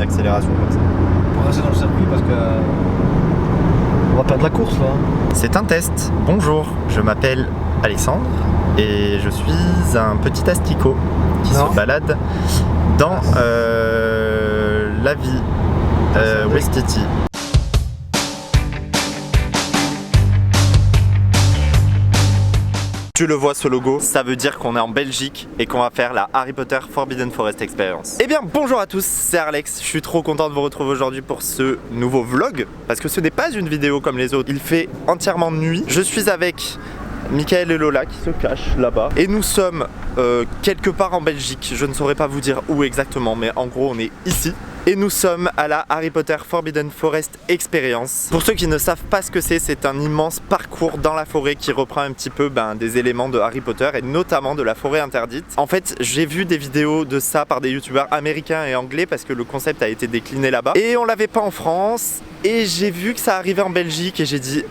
accélération comme ça. Pour rester dans le circuit parce que on va perdre la course là. C'est un test. Bonjour, je m'appelle Alexandre et je suis un petit asticot qui se balade dans la vie Westiti. Tu le vois ce logo, ça veut dire qu'on est en Belgique et qu'on va faire la Harry Potter Forbidden Forest Experience. Eh bien bonjour à tous, c'est Alex, je suis trop content de vous retrouver aujourd'hui pour ce nouveau vlog parce que ce n'est pas une vidéo comme les autres, il fait entièrement nuit. Je suis avec Michael et Lola qui se cachent là-bas et nous sommes quelque part en Belgique, je ne saurais pas vous dire où exactement mais en gros on est ici. Et nous sommes à la Harry Potter Forbidden Forest Experience. Pour ceux qui ne savent pas ce que c'est un immense parcours dans la forêt qui reprend un petit peu des éléments de Harry Potter et notamment de la forêt interdite. En fait, j'ai vu des vidéos de ça par des youtubeurs américains et anglais parce que le concept a été décliné là-bas. Et on l'avait pas en France. Et j'ai vu que ça arrivait en Belgique et j'ai dit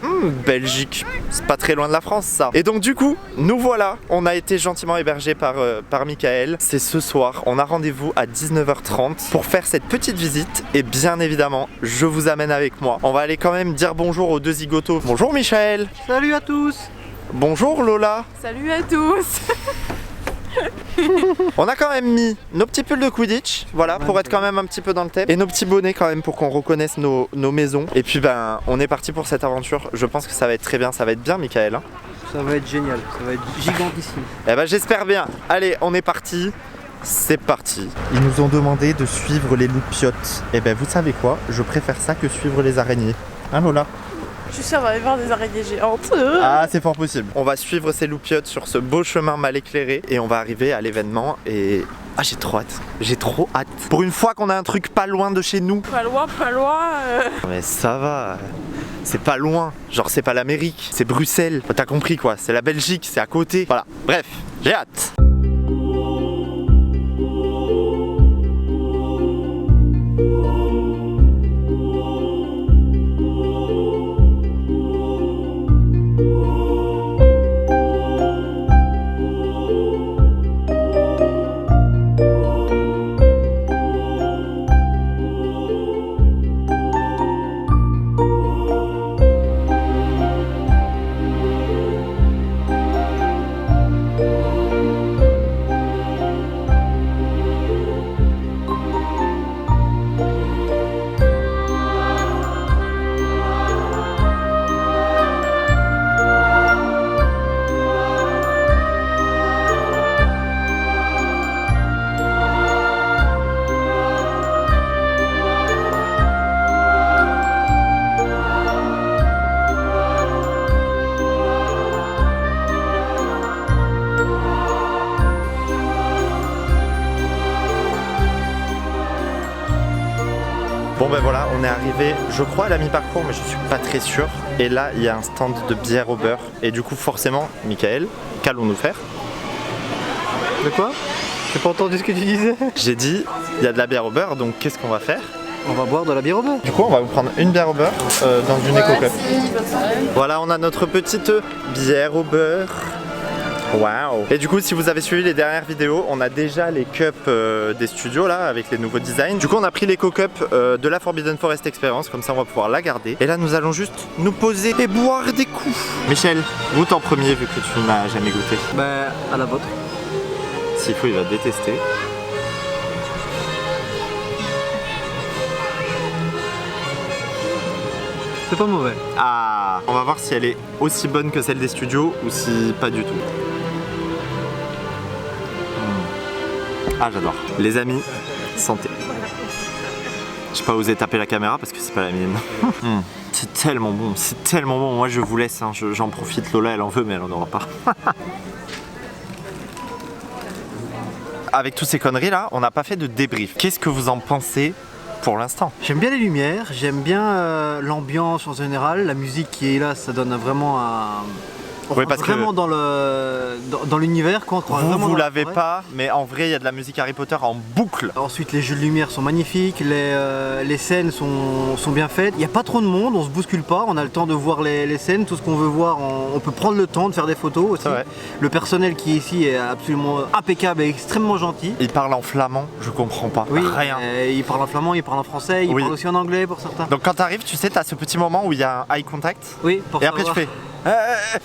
Belgique, c'est pas très loin de la France ça. Et donc du coup, nous voilà, on a été gentiment hébergés par Michael. C'est ce soir, on a rendez-vous à 19h30 pour faire cette petite visite. Et bien évidemment, je vous amène avec moi. On va aller quand même dire bonjour aux deux zigotos. Bonjour Michael. Salut à tous. Bonjour Lola. Salut à tous. On a quand même mis nos petits pulls de Quidditch, voilà, pour être quand même un petit peu dans le thème. Et nos petits bonnets quand même pour qu'on reconnaisse nos maisons. Et puis on est parti pour cette aventure. Je pense que ça va être très bien, ça va être bien Michael. Ça va être génial, ça va être gigantissime. Eh ben j'espère bien. Allez, on est parti. C'est parti. Ils nous ont demandé de suivre les loupiottes. Et ben vous savez quoi, je préfère ça que suivre les araignées. Hein Lola? Je suis sûre qu'on va y voir des araignées géantes. Ah, c'est fort possible. On va suivre ces loupiottes sur ce beau chemin mal éclairé et on va arriver à l'événement et... Ah, j'ai trop hâte. J'ai trop hâte. Pour une fois qu'on a un truc pas loin de chez nous. Pas loin, pas loin. Mais ça va. C'est pas loin. Genre, c'est pas l'Amérique. C'est Bruxelles. T'as compris quoi. C'est la Belgique. C'est à côté. Voilà. Bref, j'ai hâte. Bon ben voilà, on est arrivé, je crois à la mi-parcours mais je suis pas très sûr. Et là il y a un stand de bière au beurre. Et du coup forcément, Michael, qu'allons-nous faire? De quoi? J'ai pas entendu ce que tu disais. J'ai dit, il y a de la bière au beurre, donc qu'est-ce qu'on va faire? On va boire de la bière au beurre. Du coup on va vous prendre une bière au beurre dans une éco-cup. Voilà, on a notre petite bière au beurre. Waouh! Et du coup, si vous avez suivi les dernières vidéos, on a déjà les cups des studios là avec les nouveaux designs. Du coup, on a pris l'éco-cup de la Forbidden Forest Experience, comme ça on va pouvoir la garder. Et là, nous allons juste nous poser et boire des coups. Michel, goûte en premier vu que tu n'as jamais goûté. Bah, à la vôtre. S'il faut, il va détester. C'est pas mauvais. Ah! On va voir si elle est aussi bonne que celle des studios ou si pas du tout. Ah, j'adore. Les amis, santé. J'ai pas osé taper la caméra parce que c'est pas la mienne. C'est tellement bon, c'est tellement bon. Moi je vous laisse, hein. J'en profite. Lola elle en veut mais elle en aura pas. Avec toutes ces conneries là, on n'a pas fait de débrief. Qu'est-ce que vous en pensez pour l'instant? J'aime bien les lumières, j'aime bien l'ambiance en général. La musique qui est là, ça donne vraiment On Oui, rentre parce que vraiment dans l'univers, quoi. On rentre vraiment vous dans la l'avez forêt. pas, mais en vrai il y a de la musique Harry Potter en boucle. Ensuite, les jeux de lumière sont magnifiques, les scènes sont bien faites. Il n'y a pas trop de monde, on se bouscule pas, on a le temps de voir les scènes, tout ce qu'on veut voir, on peut prendre le temps de faire des photos aussi. C'est vrai. Le personnel qui est ici est absolument impeccable et extrêmement gentil. Il parle en flamand, je comprends pas. Oui, Rien. il parle en flamand, il parle en français, il Oui. parle aussi en anglais pour certains. Donc quand t'arrives, tu sais, t'as ce petit moment où il y a un eye contact. Oui, pour Et après tu savoir. fais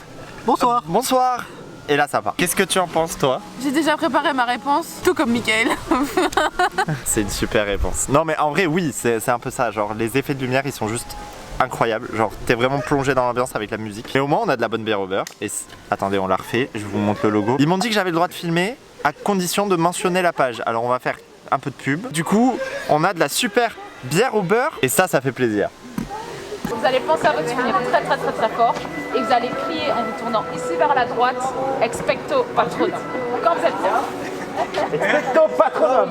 Bonsoir. bonsoir. Et là ça part. Qu'est-ce que tu en penses toi? J'ai déjà préparé ma réponse, tout comme Mickaël. C'est une super réponse. Non mais en vrai oui, c'est un peu ça. Genre les effets de lumière ils sont juste incroyables. Genre t'es vraiment plongé dans l'ambiance avec la musique. Mais au moins on a de la bonne bière au beurre. Et attendez, on la refait, je vous montre le logo. Ils m'ont dit que j'avais le droit de filmer à condition de mentionner la page. Alors on va faire un peu de pub. Du coup on a de la super bière au beurre et ça fait plaisir. Vous allez penser à votre souvenir très très très très fort et vous allez crier en vous tournant ici vers la droite, expecto patronum. Quand vous êtes prêts. Expecto patronum.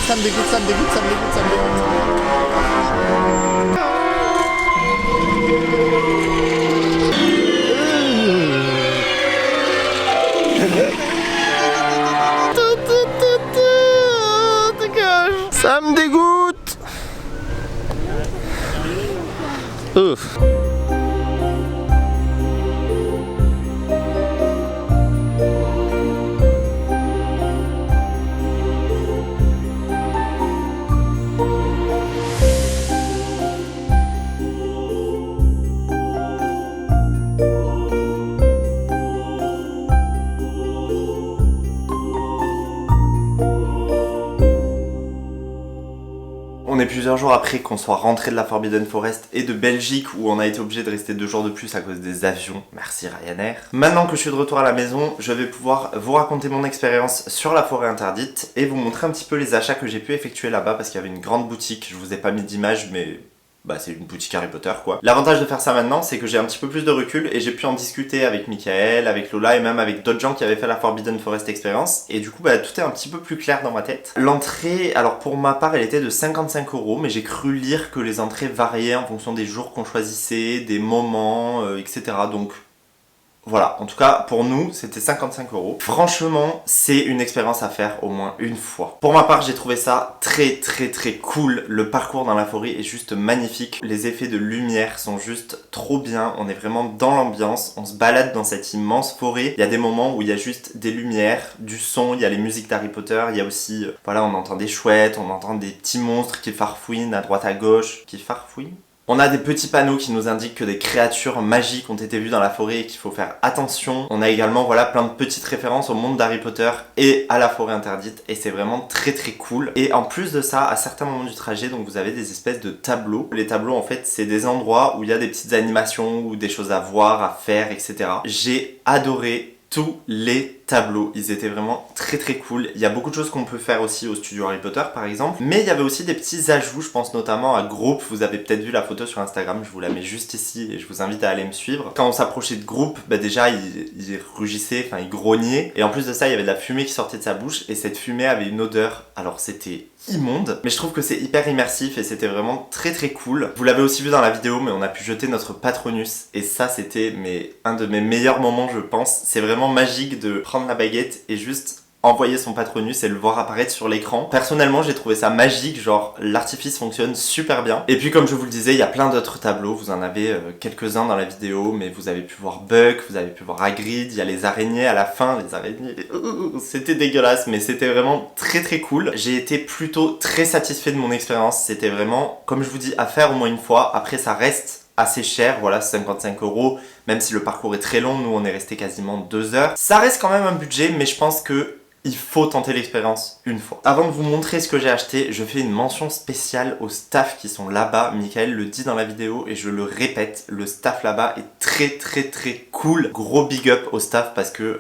Ça me dégoûte, ça me dégoûte, ça me dégoûte, ça me dégoûte. Ça me dégoûte. Ouf. On est plusieurs jours après qu'on soit rentré de la Forbidden Forest et de Belgique où on a été obligé de rester 2 jours de plus à cause des avions. Merci Ryanair. Maintenant que je suis de retour à la maison, je vais pouvoir vous raconter mon expérience sur la forêt interdite et vous montrer un petit peu les achats que j'ai pu effectuer là-bas parce qu'il y avait une grande boutique. Je vous ai pas mis d'image mais... bah c'est une boutique Harry Potter quoi. L'avantage de faire ça maintenant c'est que j'ai un petit peu plus de recul et j'ai pu en discuter avec Mickaël, avec Lola et même avec d'autres gens qui avaient fait la Forbidden Forest Experience et du coup bah tout est un petit peu plus clair dans ma tête. L'entrée, alors pour ma part elle était de 55 € mais j'ai cru lire que les entrées variaient en fonction des jours qu'on choisissait, des moments, etc. Donc voilà, en tout cas pour nous c'était 55 €. Franchement c'est une expérience à faire au moins une fois. Pour ma part j'ai trouvé ça très cool. Le parcours dans la forêt est juste magnifique. Les effets de lumière sont juste trop bien. On est vraiment dans l'ambiance. On se balade dans cette immense forêt. Il y a des moments où il y a juste des lumières, du son, il y a les musiques d'Harry Potter. Il y a aussi, voilà, on entend des chouettes, on entend des petits monstres qui farfouinent à droite à gauche. Qui farfouinent ? On a des petits panneaux qui nous indiquent que des créatures magiques ont été vues dans la forêt et qu'il faut faire attention. On a également voilà plein de petites références au monde d'Harry Potter et à la forêt interdite et c'est vraiment très cool. Et en plus de ça, à certains moments du trajet, donc vous avez des espèces de tableaux. Les tableaux en fait c'est des endroits où il y a des petites animations ou des choses à voir, à faire, etc. J'ai adoré tous les tableaux, ils étaient vraiment très cool. Il y a beaucoup de choses qu'on peut faire aussi au studio Harry Potter par exemple, mais il y avait aussi des petits ajouts, je pense notamment à Groupe. Vous avez peut-être vu la photo sur Instagram, je vous la mets juste ici et je vous invite à aller me suivre. Quand on s'approchait de Groupe, bah déjà il rugissait, enfin il grognait, et en plus de ça il y avait de la fumée qui sortait de sa bouche et cette fumée avait une odeur, alors c'était immonde, mais je trouve que c'est hyper immersif et c'était vraiment très cool. Vous l'avez aussi vu dans la vidéo, mais on a pu jeter notre Patronus et ça c'était un de mes meilleurs moments je pense. C'est vraiment magique de prendre la baguette et juste envoyer son Patronus et le voir apparaître sur l'écran. Personnellement j'ai trouvé ça magique, genre l'artifice fonctionne super bien. Et puis comme je vous le disais, il y a plein d'autres tableaux, vous en avez quelques-uns dans la vidéo, mais vous avez pu voir Buck, vous avez pu voir Hagrid, il y a les araignées à la fin, les araignées, c'était dégueulasse, mais c'était vraiment très cool. J'ai été plutôt très satisfait de mon expérience, c'était vraiment, comme je vous dis, à faire au moins une fois. Après ça reste assez cher, voilà, 55 €, même si le parcours est très long, nous on est resté quasiment 2 heures. Ça reste quand même un budget, mais je pense que il faut tenter l'expérience une fois. Avant de vous montrer ce que j'ai acheté, je fais une mention spéciale aux staffs qui sont là-bas. Michael le dit dans la vidéo et je le répète, le staff là-bas est très cool. Gros big up au staff parce que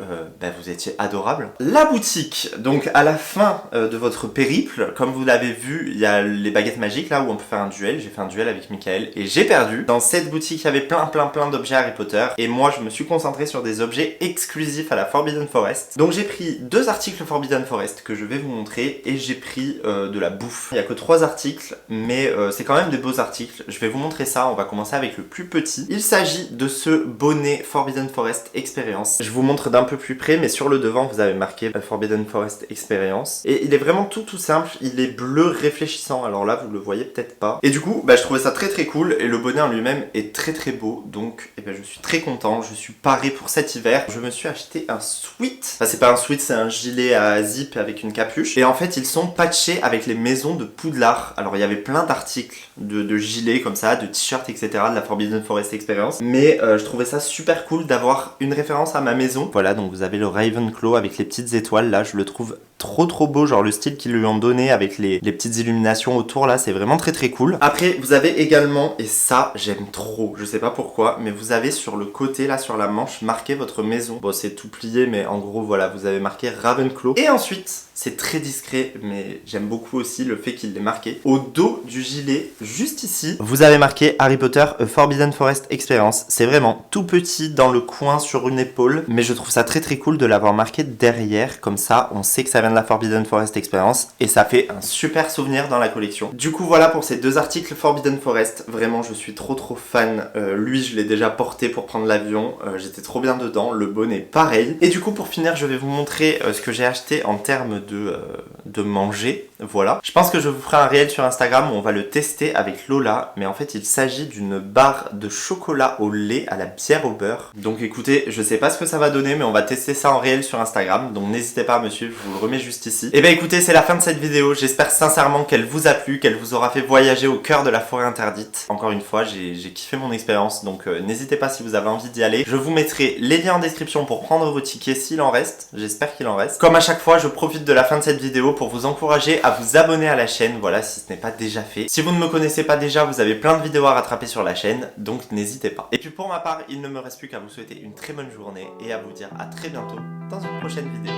vous étiez adorables. La boutique, donc à la fin de votre périple, comme vous l'avez vu, il y a les baguettes magiques là où on peut faire un duel. J'ai fait un duel avec Michael et j'ai perdu. Dans cette boutique, il y avait plein d'objets Harry Potter et moi je me suis concentré sur des objets exclusifs à la Forbidden Forest. Donc j'ai pris 2 articles Forbidden Forest que je vais vous montrer et j'ai pris de la bouffe. Il n'y a que 3 articles mais c'est quand même des beaux articles. Je vais vous montrer ça, on va commencer avec le plus petit. Il s'agit de ce bonnet Forbidden Forest Experience. Je vous montre d'un peu plus près mais sur le devant vous avez marqué Forbidden Forest Experience et il est vraiment tout simple, il est bleu réfléchissant, alors là vous le voyez peut-être pas. Et du coup je trouvais ça très cool et le bonnet en lui-même est très beau donc je suis très content, je suis paré pour cet hiver. Je me suis acheté un sweat, enfin c'est pas un sweat, c'est un gilet à zip avec une capuche et en fait ils sont patchés avec les maisons de Poudlard. Alors il y avait plein d'articles de gilets comme ça, de t-shirts etc de la Forbidden Forest Experience mais je trouvais ça super cool d'avoir une référence à ma maison. Voilà, donc vous avez le Ravenclaw avec les petites étoiles là, je le trouve trop beau, genre le style qu'ils lui ont donné avec les petites illuminations autour là, c'est vraiment très cool. Après vous avez également, et ça j'aime trop, je sais pas pourquoi, mais vous avez sur le côté là, sur la manche, marqué votre maison. Bon c'est tout plié mais en gros voilà, vous avez marqué Ravenclaw. Et ensuite, c'est très discret mais j'aime beaucoup aussi le fait qu'il l'ait marqué. Au dos du gilet, juste ici, vous avez marqué Harry Potter A Forbidden Forest Experience. C'est vraiment tout petit dans le coin sur une épaule, mais je trouve ça très cool de l'avoir marqué derrière, comme ça on sait que ça vient de la Forbidden Forest Experience et ça fait un super souvenir dans la collection. Du coup voilà pour ces 2 articles Forbidden Forest, vraiment je suis trop fan. Lui je l'ai déjà porté pour prendre l'avion, j'étais trop bien dedans, le bonnet pareil. Et du coup pour finir je vais vous montrer ce que j'ai acheté en termes de manger, voilà. Je pense que je vous ferai un réel sur Instagram où on va le tester avec Lola, mais en fait il s'agit d'une barre de chocolat au lait à la bière au beurre. Donc écoutez, je sais pas ce que ça va donner mais on va tester ça en réel sur Instagram, donc n'hésitez pas à me suivre, je vous le remets juste ici. Et écoutez, c'est la fin de cette vidéo, j'espère sincèrement qu'elle vous a plu, qu'elle vous aura fait voyager au cœur de la forêt interdite. Encore une fois, j'ai kiffé mon expérience, donc n'hésitez pas si vous avez envie d'y aller. Je vous mettrai les liens en description pour prendre vos tickets s'il en reste, j'espère qu'il en reste. Comme à chaque fois, je profite de la fin de cette vidéo pour vous encourager à vous abonner à la chaîne, voilà, si ce n'est pas déjà fait. Si vous ne me connaissez pas déjà, vous avez plein de vidéos à rattraper sur la chaîne, donc n'hésitez pas. Et puis pour ma part, il ne me reste plus qu'à vous souhaiter une très bonne journée et à vous dire à très bientôt dans une prochaine vidéo.